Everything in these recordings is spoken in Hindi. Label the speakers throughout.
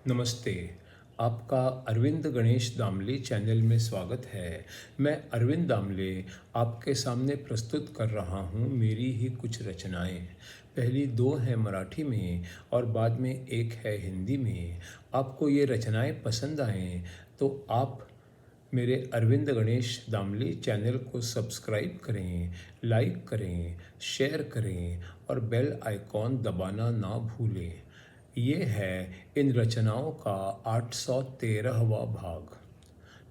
Speaker 1: नमस्ते। आपका अरविंद गणेश दामले चैनल में स्वागत है। मैं अरविंद दामले आपके सामने प्रस्तुत कर रहा हूँ मेरी ही कुछ रचनाएं। पहली दो हैं मराठी में और बाद में एक है हिंदी में। आपको ये रचनाएं पसंद आएँ तो आप मेरे अरविंद गणेश दामले चैनल को सब्सक्राइब करें, लाइक करें, शेयर करें और बेल आइकॉन दबाना ना भूलें। ये है इन रचनाओं का 813वां भाग।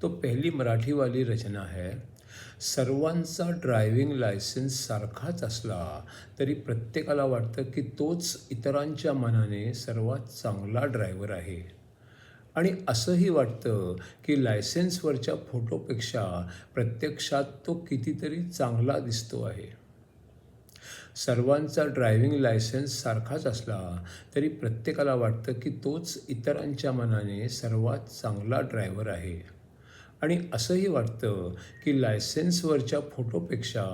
Speaker 1: तो पहली मराठी वाली रचना है, सर्वांचा ड्रायव्हिंग लायसन्स सारखाच असला तरी प्रत्येकाला वाटतं की तोच इतरांच्या मनाने सर्वात चांगला ड्रायव्हर आहे आणि असंही वाटतं की लायसन्सवरच्या फोटोपेक्षा प्रत्यक्षात तो कितीतरी चांगला दिसतो आहे. सर्वांचा ड्रायव्हिंग लायसन्स सारखाच असला तरी प्रत्येकाला वाटतं की तोच इतरांच्या मनाने सर्वात चांगला ड्रायव्हर आहे आणि असंही वाटतं की लायसन्सवरच्या फोटोपेक्षा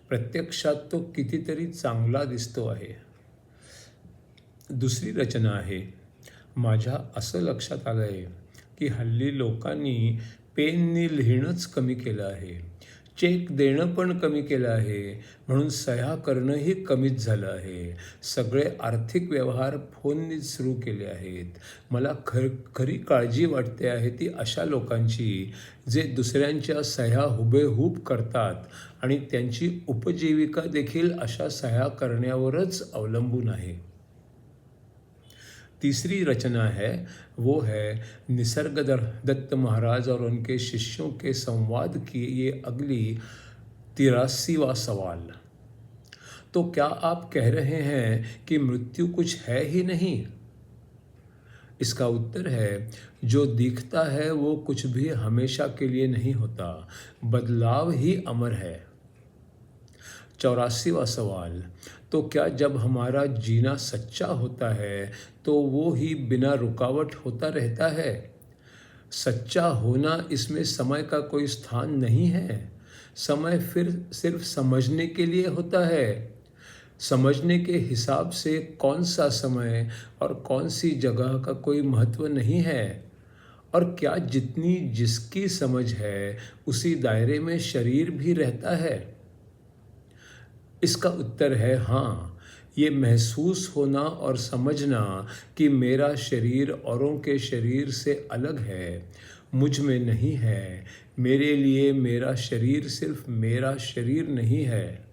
Speaker 1: प्रत्यक्षात तो कितीतरी चांगला दिसतो आहे. दुसरी रचना आहे, माझ्या असं लक्षात आलं आहे की हल्ली लोकांनी पेननी लिहिणंच कमी केलं आहे, चेक देणं पण कमी केलं आहे, म्हणून सह्या करणंही कमीच झालं आहे. सगळे आर्थिक व्यवहार फोननीच सुरू केले आहेत. मला खरी काळजी वाटते आहे ती अशा लोकांची जे दुसऱ्यांच्या सह्या हुबेहूब करतात आणि त्यांची उपजीविका देखील अशा सह्या करण्यावरच अवलंबून आहे. तीसरी रचना है वो है निसर्ग दत्त महाराज और उनके शिष्यों के संवाद की ये अगली 83वां सवाल। तो क्या आप कह रहे हैं कि मृत्यु कुछ है ही नहीं? इसका उत्तर है, जो दिखता है वो कुछ भी हमेशा के लिए नहीं होता, बदलाव ही अमर है। 84वां सवाल, तो क्या जब हमारा जीना सच्चा होता है तो वो ही बिना रुकावट होता रहता है? सच्चा होना इसमें समय का कोई स्थान नहीं है। समय फिर सिर्फ समझने के लिए होता है। समझने के हिसाब से कौन सा समय और कौन सी जगह का कोई महत्व नहीं है। और क्या जितनी जिसकी समझ है उसी दायरे में शरीर भी रहता है? इसका उत्तर है हाँ। ये महसूस होना और समझना कि मेरा शरीर औरों के शरीर से अलग है, मुझ में नहीं है, मेरे लिए मेरा शरीर सिर्फ मेरा शरीर नहीं है।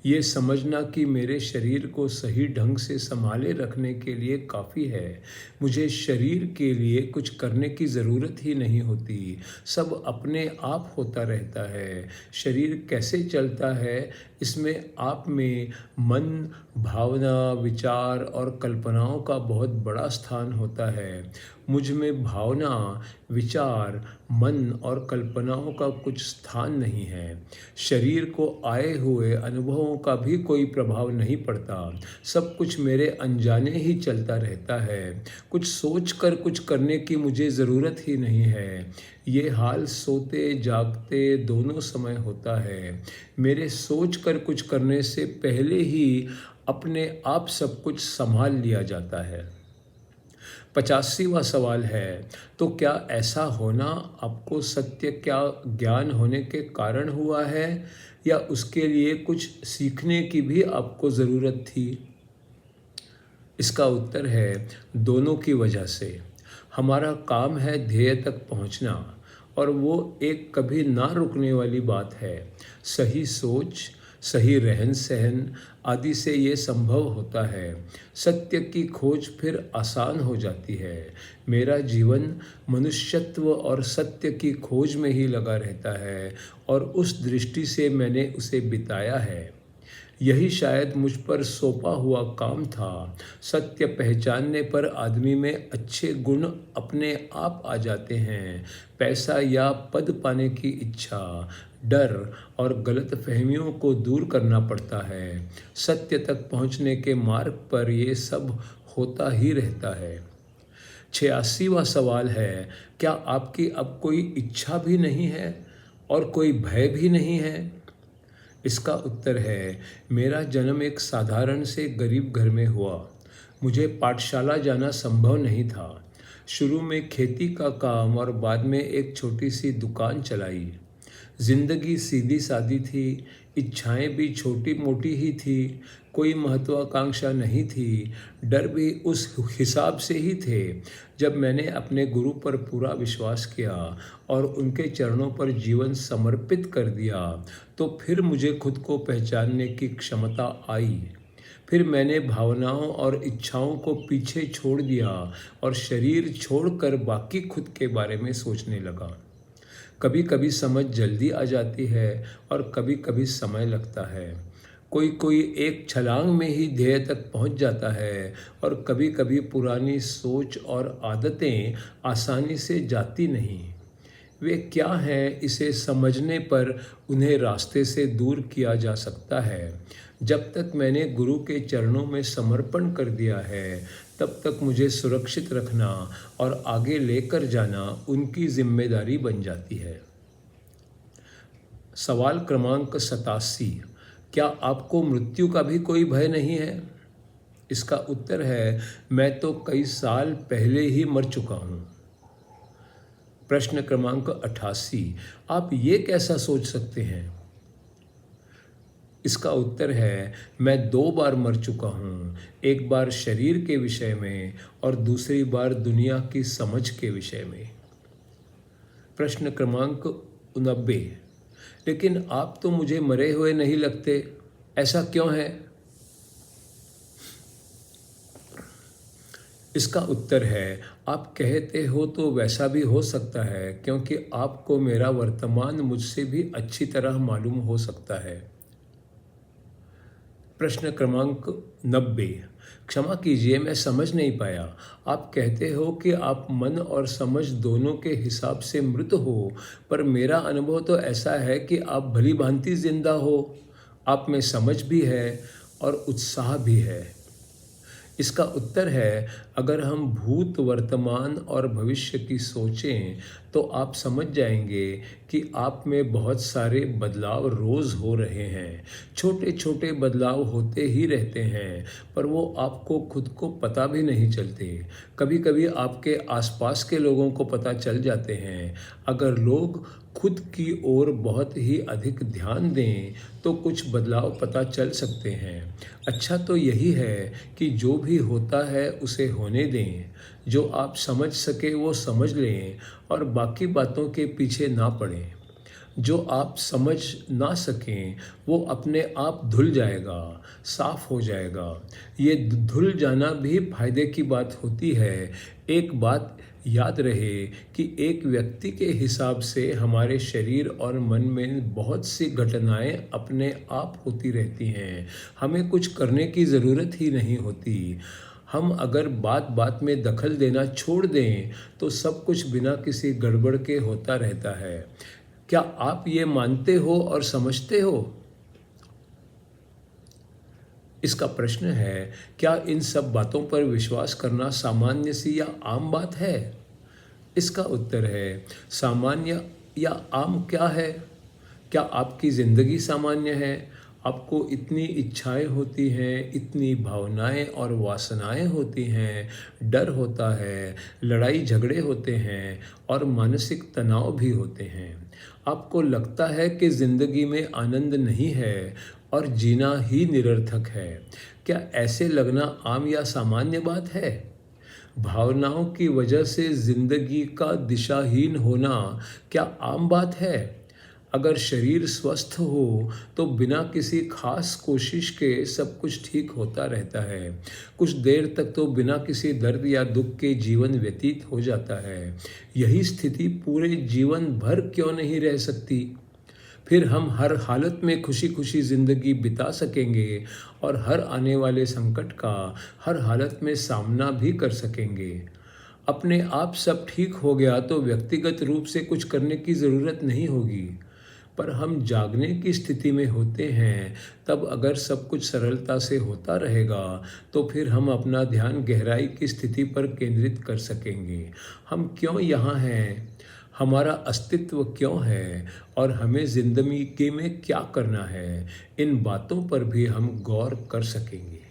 Speaker 1: ये समझना कि मेरे शरीर को सही ढंग से संभाले रखने के लिए काफ़ी है। मुझे शरीर के लिए कुछ करने की ज़रूरत ही नहीं होती, सब अपने आप होता रहता है। शरीर कैसे चलता है इसमें आप में मन, भावना, विचार और कल्पनाओं का बहुत बड़ा स्थान होता है। मुझ में भावना, विचार, मन और कल्पनाओं का कुछ स्थान नहीं है। शरीर को आए हुए अनुभवों का भी कोई प्रभाव नहीं पड़ता, सब कुछ मेरे अनजाने ही चलता रहता है। कुछ सोचकर कुछ करने की मुझे ज़रूरत ही नहीं है। ये हाल सोते जागते दोनों समय होता है। मेरे सोच कर कुछ करने से पहले ही अपने आप सब कुछ संभाल लिया जाता है। 85वां सवाल है, तो क्या ऐसा होना आपको सत्य क्या ज्ञान होने के कारण हुआ है या उसके लिए कुछ सीखने की भी आपको ज़रूरत थी? इसका उत्तर है दोनों की वजह से। हमारा काम है ध्येय तक पहुंचना और वो एक कभी ना रुकने वाली बात है। सही सोच, सही रहन सहन आदि से ये संभव होता है। सत्य की खोज फिर आसान हो जाती है। मेरा जीवन मनुष्यत्व और सत्य की खोज में ही लगा रहता है और उस दृष्टि से मैंने उसे बिताया है। यही शायद मुझ पर सौंपा हुआ काम था। सत्य पहचानने पर आदमी में अच्छे गुण अपने आप आ जाते हैं। पैसा या पद पाने की इच्छा, डर और गलतफहमियों को दूर करना पड़ता है। सत्य तक पहुंचने के मार्ग पर ये सब होता ही रहता है। 86वां सवाल है, क्या आपकी अब कोई इच्छा भी नहीं है और कोई भय भी नहीं है? इसका उत्तर है, मेरा जन्म एक साधारण से गरीब घर में हुआ। मुझे पाठशाला जाना संभव नहीं था। शुरू में खेती का काम और बाद में एक छोटी सी दुकान चलाई। जिंदगी सीधी सादी थी, इच्छाएं भी छोटी मोटी ही थी, कोई महत्वाकांक्षा नहीं थी, डर भी उस हिसाब से ही थे। जब मैंने अपने गुरु पर पूरा विश्वास किया और उनके चरणों पर जीवन समर्पित कर दिया, तो फिर मुझे खुद को पहचानने की क्षमता आई। फिर मैंने भावनाओं और इच्छाओं को पीछे छोड़ दिया और शरीर छोड़कर बाकी खुद के बारे में सोचने लगा। कभी कभी समझ जल्दी आ जाती है और कभी कभी समय लगता है। कोई कोई एक छलांग में ही ध्येय तक पहुंच जाता है और कभी कभी पुरानी सोच और आदतें आसानी से जाती नहीं। वे क्या हैं, इसे समझने पर उन्हें रास्ते से दूर किया जा सकता है। जब तक मैंने गुरु के चरणों में समर्पण कर दिया है, तब तक मुझे सुरक्षित रखना और आगे लेकर जाना उनकी जिम्मेदारी बन जाती है। सवाल क्रमांक 87, क्या आपको मृत्यु का भी कोई भय नहीं है? इसका उत्तर है, मैं तो कई साल पहले ही मर चुका हूँ। प्रश्न क्रमांक 88, आप ये कैसा सोच सकते हैं? इसका उत्तर है, मैं 2 बार मर चुका हूँ, एक बार शरीर के विषय में और दूसरी बार दुनिया की समझ के विषय में। प्रश्न क्रमांक 90, लेकिन आप तो मुझे मरे हुए नहीं लगते, ऐसा क्यों है? इसका उत्तर है, आप कहते हो तो वैसा भी हो सकता है, क्योंकि आपको मेरा वर्तमान मुझसे भी अच्छी तरह मालूम हो सकता है। प्रश्न क्रमांक 90, क्षमा कीजिए, मैं समझ नहीं पाया। आप कहते हो कि आप मन और समझ दोनों के हिसाब से मृत हो, पर मेरा अनुभव तो ऐसा है कि आप भली भांति जिंदा हो। आप में समझ भी है और उत्साह भी है। इसका उत्तर है, अगर हम भूत, वर्तमान और भविष्य की सोचें तो आप समझ जाएंगे कि आप में बहुत सारे बदलाव रोज़ हो रहे हैं। छोटे छोटे बदलाव होते ही रहते हैं, पर वो आपको खुद को पता भी नहीं चलते। कभी कभी आपके आसपास के लोगों को पता चल जाते हैं। अगर लोग खुद की ओर बहुत ही अधिक ध्यान दें तो कुछ बदलाव पता चल सकते हैं। अच्छा तो यही है कि जो भी होता है उसे होने दें। जो आप समझ सके वो समझ लें और बाकी बातों के पीछे ना पड़ें। जो आप समझ ना सकें वो अपने आप धुल जाएगा, साफ हो जाएगा। ये धुल जाना भी फायदे की बात होती है। एक बात याद रहे कि एक व्यक्ति के हिसाब से हमारे शरीर और मन में बहुत सी घटनाएं अपने आप होती रहती हैं। हमें कुछ करने की ज़रूरत ही नहीं होती। हम अगर बात बात में दखल देना छोड़ दें तो सब कुछ बिना किसी गड़बड़ के होता रहता है। क्या आप ये मानते हो और समझते हो? इसका प्रश्न है, क्या इन सब बातों पर विश्वास करना सामान्य सी या आम बात है? इसका उत्तर है, सामान्य या आम क्या है? क्या आपकी ज़िंदगी सामान्य है? आपको इतनी इच्छाएं होती हैं, इतनी भावनाएं और वासनाएं होती हैं, डर होता है, लड़ाई झगड़े होते हैं और मानसिक तनाव भी होते हैं। आपको लगता है कि ज़िंदगी में आनंद नहीं है और जीना ही निरर्थक है। क्या ऐसे लगना आम या सामान्य बात है? भावनाओं की वजह से ज़िंदगी का दिशाहीन होना क्या आम बात है? अगर शरीर स्वस्थ हो तो बिना किसी खास कोशिश के सब कुछ ठीक होता रहता है। कुछ देर तक तो बिना किसी दर्द या दुख के जीवन व्यतीत हो जाता है। यही स्थिति पूरे जीवन भर क्यों नहीं रह सकती? फिर हम हर हालत में खुशी खुशी ज़िंदगी बिता सकेंगे और हर आने वाले संकट का हर हालत में सामना भी कर सकेंगे। अपने आप सब ठीक हो गया तो व्यक्तिगत रूप से कुछ करने की ज़रूरत नहीं होगी। पर हम जागने की स्थिति में होते हैं, तब अगर सब कुछ सरलता से होता रहेगा तो फिर हम अपना ध्यान गहराई की स्थिति पर केंद्रित कर सकेंगे। हम क्यों यहाँ हैं, हमारा अस्तित्व क्यों है और हमें ज़िंदगी में क्या करना है, इन बातों पर भी हम गौर कर सकेंगे।